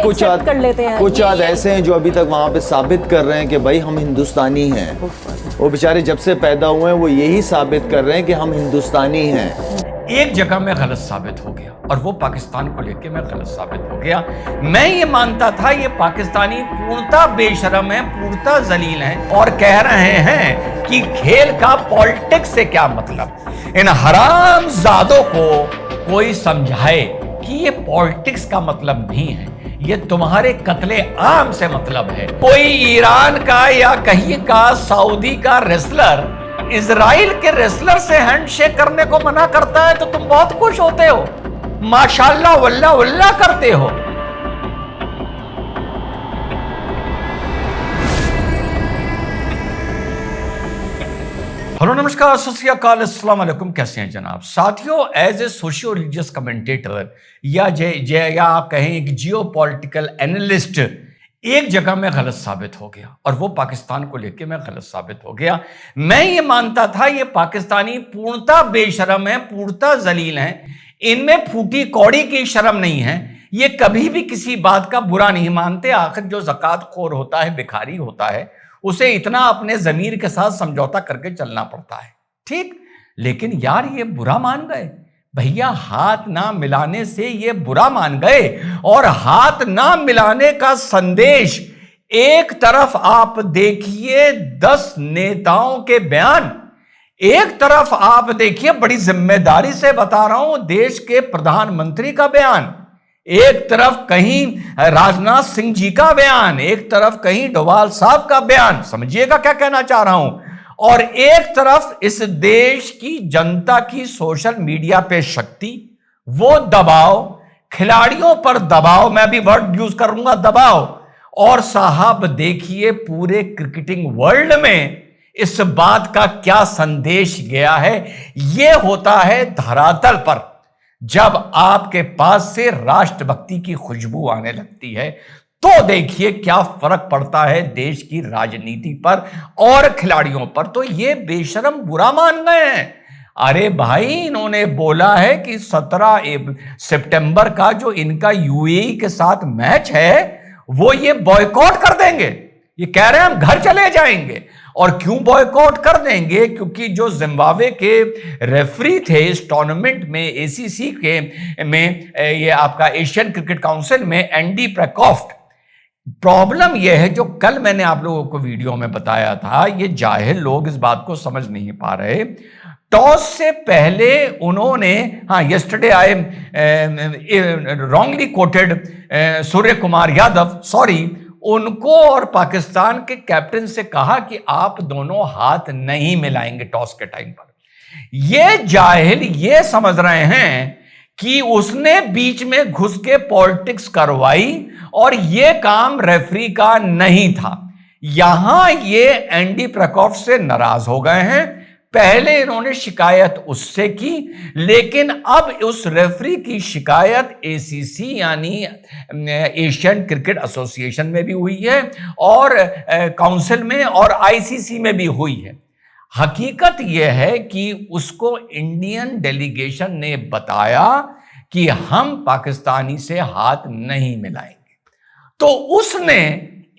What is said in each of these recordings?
Accept कर लेते हैं। कुछ आद ऐसे हैं जो अभी तक वहाँ पे साबित कर रहे हैं कि भाई हम हिंदुस्तानी हैं। वो बेचारे जब से पैदा हुए हैं वो यही साबित कर रहे हैं कि हम हिंदुस्तानी हैं। एक जगह मैं गलत साबित हो गया और वो पाकिस्तान को लेके मैं गलत साबित हो गया। मैं ये मानता था ये पाकिस्तानी पूर्णतः बेशरम है, पूर्णतः जलील हैं और कह रहे हैं कि खेल का पॉलिटिक्स से क्या मतलब। इन हरामजादों को कोई समझाए कि ये पॉलिटिक्स का मतलब नहीं है, ये तुम्हारे कत्ले आम से मतलब है। कोई ईरान का या कहीं का सऊदी का रेसलर इजराइल के रेसलर से हैंडशेक करने को मना करता है तो तुम बहुत खुश होते हो, माशाल्लाह वल्लाह वल्लाह करते हो। हेलो नमस्कार सत श्री अकाल अस्सलाम वालेकुम, कैसे हैं जनाब। साथियों, as a socio religious commentator या आप कहें एक जियो पॉलिटिकल एनालिस्ट एक जगह में गलत साबित हो गया और वो पाकिस्तान को लेके मैं गलत साबित हो गया। मैं ये मानता था ये पाकिस्तानी पूर्णतः बेशरम है, पूर्णतः जलील हैं, इनमें फूटी कौड़ी की शर्म नहीं है, ये कभी भी किसी बात का बुरा नहीं मानते। आखिर जो ज़कात खोर होता है, भिखारी होता है, उसे इतना अपने जमीर के साथ समझौता करके चलना पड़ता है, ठीक। लेकिन यार ये बुरा मान गए भैया, हाथ ना मिलाने से ये बुरा मान गए। और हाथ ना मिलाने का संदेश, एक तरफ आप देखिए 10 नेताओं के बयान, एक तरफ आप देखिए बड़ी जिम्मेदारी से बता रहा हूं देश के प्रधानमंत्री का बयान, एक तरफ कहीं राजनाथ सिंह जी का बयान, एक तरफ कहीं डोभाल साहब का बयान, समझिएगा क्या कहना चाह रहा हूं, और एक तरफ इस देश की जनता की सोशल मीडिया पे शक्ति, वो दबाव, खिलाड़ियों पर दबाव, मैं भी वर्ड यूज करूंगा दबाव। और साहब देखिए पूरे क्रिकेटिंग वर्ल्ड में इस बात का क्या संदेश गया है। यह होता है धरातल पर जब आपके पास से राष्ट्रभक्ति की खुशबू आने लगती है, तो देखिए क्या फर्क पड़ता है देश की राजनीति पर और खिलाड़ियों पर। तो ये बेशरम बुरा मान गए हैं। अरे भाई, इन्होंने बोला है कि 17 सितंबर का जो इनका यूएई के साथ मैच है वो ये बॉयकॉट कर देंगे। ये कह रहे हैं हम घर चले जाएंगे। और क्यों बॉयकॉट कर देंगे? क्योंकि जो जिम्बाब्वे के रेफरी थे इस टूर्नामेंट में, एसीसी के में, ये आपका एशियन क्रिकेट काउंसिल में, एंडी प्रैकॉफ्ट। प्रॉब्लम यह है, जो कल मैंने आप लोगों को वीडियो में बताया था, ये जाहिल लोग इस बात को समझ नहीं पा रहे। टॉस से पहले उन्होंने, yesterday I wrongly coated Surya Kumar Yadav, sorry, उनको और पाकिस्तान के कैप्टन से कहा कि आप दोनों हाथ नहीं मिलाएंगे टॉस के टाइम पर। ये जाहिल ये समझ रहे हैं कि उसने बीच में घुस के पॉलिटिक्स करवाई और ये काम रेफरी का नहीं था। यहां ये एंडी प्रकोफ से नाराज हो गए हैं। पहले इन्होंने शिकायत उससे की, लेकिन अब उस रेफरी की शिकायत एसीसी यानी एशियन क्रिकेट एसोसिएशन में भी हुई है और काउंसिल में और आईसीसी में भी हुई है। हकीकत यह है कि उसको इंडियन डेलीगेशन ने बताया कि हम पाकिस्तानी से हाथ नहीं मिलाएंगे, तो उसने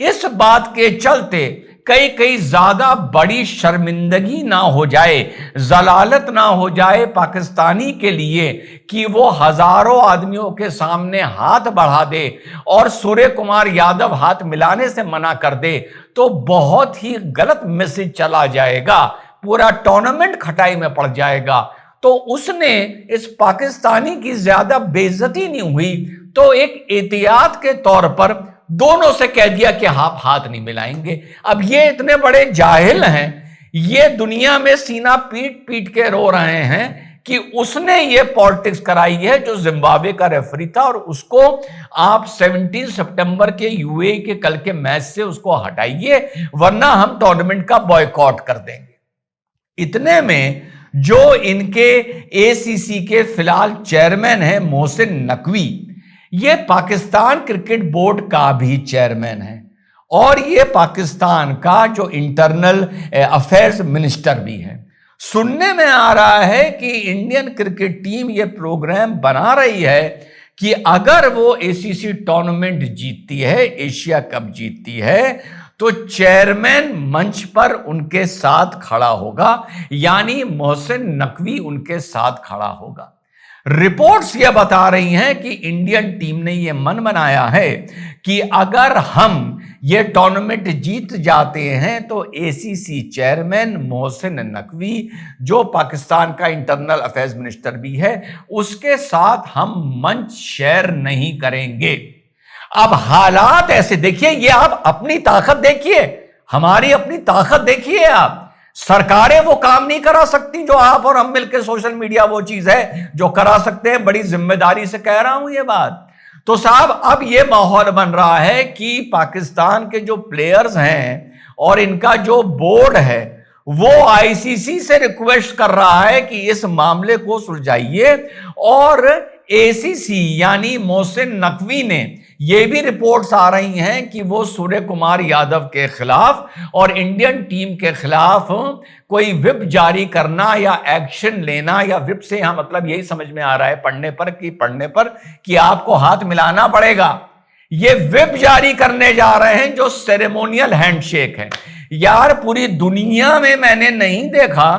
इस बात के चलते कई ज्यादा बड़ी शर्मिंदगी ना हो जाए, जलालत ना हो जाए पाकिस्तानी के लिए कि वो हजारों आदमियों के सामने हाथ बढ़ा दे और सूर्य कुमार यादव हाथ मिलाने से मना कर दे, तो बहुत ही गलत मैसेज चला जाएगा, पूरा टूर्नामेंट खटाई में पड़ जाएगा। तो उसने इस पाकिस्तानी की ज्यादा बेइज्जती नहीं हुई, तो एक एहतियात के तौर पर दोनों से कह दिया कि आप हाथ नहीं मिलाएंगे। अब ये इतने बड़े जाहिल हैं, ये दुनिया में सीना पीट पीट के रो रहे हैं कि उसने ये पॉलिटिक्स कराई है जो जिम्बाब्वे का रेफरी था, और उसको आप 17 सितंबर के यूएई के कल के मैच से उसको हटाइए, वरना हम टूर्नामेंट का बॉयकॉट कर देंगे। इतने में जो इनके एसीसी के फिलहाल चेयरमैन हैं मोहसिन नकवी, ये पाकिस्तान क्रिकेट बोर्ड का भी चेयरमैन है और ये पाकिस्तान का जो इंटरनल अफेयर्स मिनिस्टर भी है। सुनने में आ रहा है कि इंडियन क्रिकेट टीम ये प्रोग्राम बना रही है कि अगर वो एसीसी टूर्नामेंट जीतती है, एशिया कप जीतती है, तो चेयरमैन मंच पर उनके साथ खड़ा होगा, यानी मोहसिन नकवी उनके साथ खड़ा होगा। रिपोर्ट्स ये बता रही हैं कि इंडियन टीम ने ये मन बनाया है कि अगर हम ये टूर्नामेंट जीत जाते हैं तो एसीसी चेयरमैन मोहसिन नकवी, जो पाकिस्तान का इंटरनल अफेयर्स मिनिस्टर भी है, उसके साथ हम मंच शेयर नहीं करेंगे। अब हालात ऐसे देखिए, ये आप अपनी ताकत देखिए, हमारी अपनी ताकत देखिए। आप सरकारें वो काम नहीं करा सकती जो आप और हम मिलकर, सोशल मीडिया वो चीज है जो करा सकते हैं। बड़ी जिम्मेदारी से कह रहा हूं ये बात। तो साहब अब ये माहौल बन रहा है कि पाकिस्तान के जो प्लेयर्स हैं और इनका जो बोर्ड है वो आईसीसी से रिक्वेस्ट कर रहा है कि इस मामले को सुलझाइए। और एसीसी यानी मोहसिन नकवी ने, ये भी रिपोर्ट्स आ रही हैं कि वो सूर्य कुमार यादव के खिलाफ और इंडियन टीम के खिलाफ कोई विप जारी करना या एक्शन लेना, या विप से यहां मतलब यही समझ में आ रहा है पढ़ने पर कि आपको हाथ मिलाना पड़ेगा। ये विप जारी करने जा रहे हैं जो सेरेमोनियल हैंडशेक है। यार पूरी दुनिया में मैंने नहीं देखा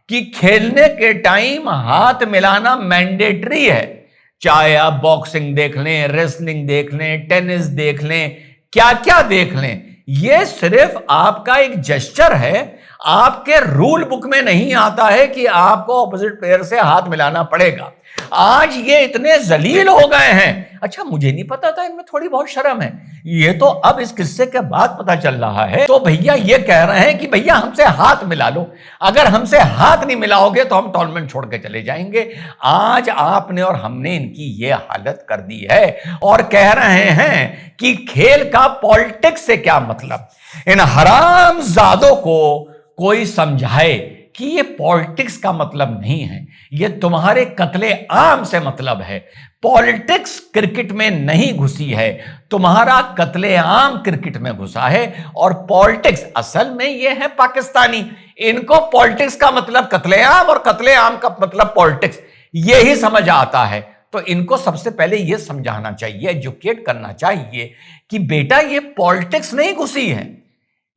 कि खेलने के टाइम हाथ मिलाना मैंडेटरी है। चाहे आप बॉक्सिंग देख लें, रेसलिंग देख लें, टेनिस देख लें, क्या क्या देख लें, यह सिर्फ आपका एक जेस्चर है। आपके रूल बुक में नहीं आता है कि आपको ऑपोजिट प्लेयर से हाथ मिलाना पड़ेगा। आज ये इतने जलील हो गए हैं। अच्छा, मुझे नहीं पता था, इनमें थोड़ी बहुत शर्म है। ये तो अब इस किस्से के बाद पता चल रहा है। तो भैया ये कह रहे हैं कि भैया हमसे हाथ मिला लो, अगर हमसे हाथ नहीं मिलाओगे तो हम टूर्नामेंट छोड़ के चले जाएंगे। आज आपने और हमने इनकी ये हालत कर दी है और कह रहे हैं कि खेल का पॉलिटिक्स से क्या मतलब। इन हरामजादों को कोई समझाए कि ये पॉलिटिक्स का मतलब नहीं है, ये तुम्हारे कत्ले आम से मतलब है। पॉलिटिक्स क्रिकेट में नहीं घुसी है, तुम्हारा कत्ले आम क्रिकेट में घुसा है। और पॉलिटिक्स असल में ये है पाकिस्तानी, इनको पॉलिटिक्स का मतलब कत्ले आम और कत्ले आम का मतलब पॉलिटिक्स, यही समझ आता है। तो इनको सबसे पहले यह समझाना चाहिए, एजुकेट करना चाहिए कि बेटा ये पॉलिटिक्स नहीं घुसी है,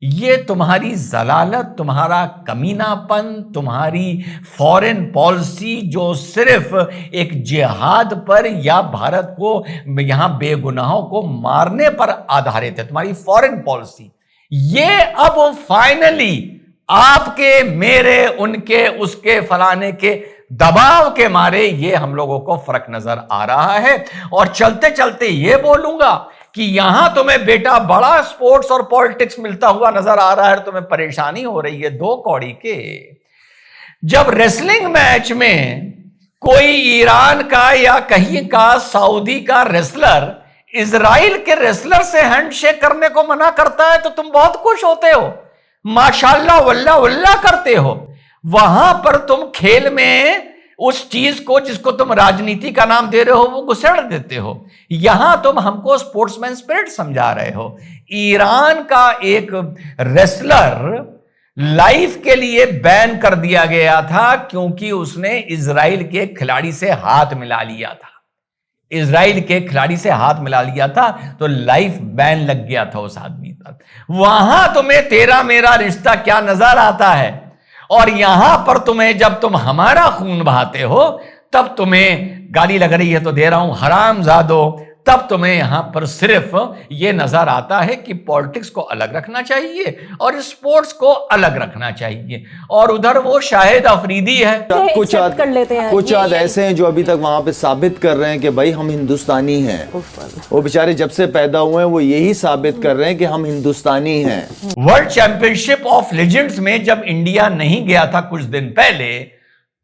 ये तुम्हारी जलालत, तुम्हारा कमीनापन, तुम्हारी फॉरेन पॉलिसी जो सिर्फ एक जिहाद पर या भारत को यहां बेगुनाहों को मारने पर आधारित है, तुम्हारी फॉरेन पॉलिसी, ये अब फाइनली आपके, मेरे, उनके, उसके, फलाने के दबाव के मारे ये हम लोगों को फर्क नजर आ रहा है। और चलते चलते ये बोलूंगा कि यहां तुम्हें बेटा बड़ा स्पोर्ट्स और पॉलिटिक्स मिलता हुआ नजर आ रहा है, तुम्हें परेशानी हो रही है दो कौड़ी के। जब रेसलिंग मैच में कोई ईरान का या कहीं का सऊदी का रेसलर इजराइल के रेसलर से हैंडशेक करने को मना करता है तो तुम बहुत खुश होते हो, माशाल्लाह वल्लाह वल्लाह करते हो। वहां पर तुम खेल में उस चीज को जिसको तुम राजनीति का नाम दे रहे हो वो घुसेड़ देते हो। यहां तुम हमको स्पोर्ट्समैन स्पिरिट समझा रहे हो। ईरान का एक रेसलर लाइफ के लिए बैन कर दिया गया था क्योंकि उसने इजराइल के खिलाड़ी से हाथ मिला लिया था। इजराइल के खिलाड़ी से हाथ मिला लिया था तो लाइफ बैन लग गया था उस आदमी पर। वहां तुम्हें तेरा मेरा रिश्ता क्या नजर आता है, और यहां पर तुम्हें जब तुम हमारा खून बहाते हो तब तुम्हें गाली लग रही है तो दे रहा हूं हरामजादो, तब तुम्हें यहां पर सिर्फ ये नजर आता है कि पॉलिटिक्स को अलग रखना चाहिए और स्पोर्ट्स को अलग रखना चाहिए, और उधर वो शाहिद अफरीदी है। कुछ आद ऐसे हैं जो अभी तक वहां पे साबित कर रहे हैं कि भाई हम हिंदुस्तानी हैं। वो बेचारे जब से पैदा हुए हैं वो यही साबित कर रहे हैं कि हम हिंदुस्तानी हैं। वर्ल्ड चैंपियनशिप ऑफ लेजेंड्स में जब इंडिया नहीं गया था कुछ दिन पहले,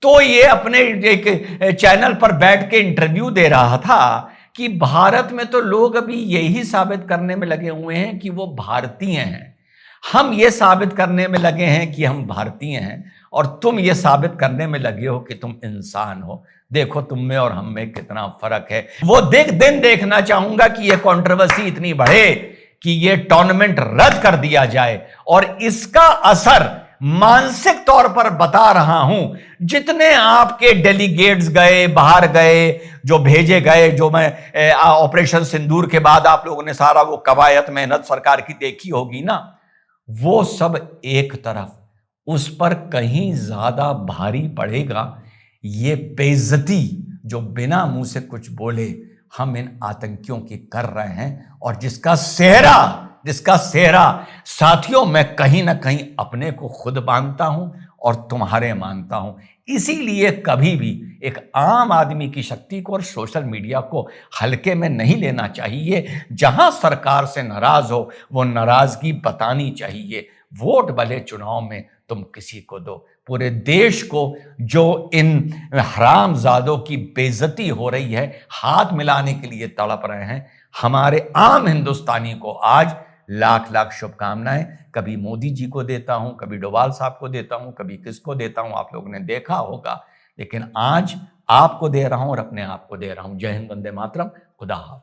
तो ये अपने एक चैनल पर बैठ के इंटरव्यू दे रहा था कि भारत में तो लोग अभी यही साबित करने में लगे हुए हैं कि वो भारतीय हैं, हम ये साबित करने में लगे हैं कि हम भारतीय हैं, और तुम ये साबित करने में लगे हो कि तुम इंसान हो। देखो तुम में और हम में कितना फर्क है। वो दिन देखना चाहूंगा कि ये कंट्रोवर्सी इतनी बढ़े कि ये टूर्नामेंट रद्द कर दिया जाए और इसका असर मानसिक तौर पर बता रहा हूं, जितने आपके डेलीगेट्स गए, बाहर गए, जो भेजे गए, जो मैं ऑपरेशन सिंदूर के बाद आप लोगों ने सारा वो कवायद मेहनत सरकार की देखी होगी ना, वो सब एक तरफ, उस पर कहीं ज्यादा भारी पड़ेगा ये बेइज्जती जो बिना मुंह से कुछ बोले हम इन आतंकियों की कर रहे हैं, और जिसका सेहरा साथियों मैं कहीं ना कहीं अपने को खुद मानता हूं और तुम्हारे मानता हूं। इसीलिए कभी भी एक आम आदमी की शक्ति को और सोशल मीडिया को हल्के में नहीं लेना चाहिए। जहां सरकार से नाराज हो वो नाराजगी बतानी चाहिए। वोट भले चुनाव में तुम किसी को दो, पूरे देश को जो इन हरामजादों की बेइज्जती हो रही है हाथ मिलाने के लिए तड़प रहे हैं, हमारे आम हिंदुस्तानी को आज लाख लाख शुभकामनाएं। कभी मोदी जी को देता हूं, कभी डोभाल साहब को देता हूं, कभी किसको देता हूं, आप लोगों ने देखा होगा, लेकिन आज आपको दे रहा हूं और अपने आप को दे रहा हूं। जय हिंद, वंदे मातरम, खुदा हाफिज।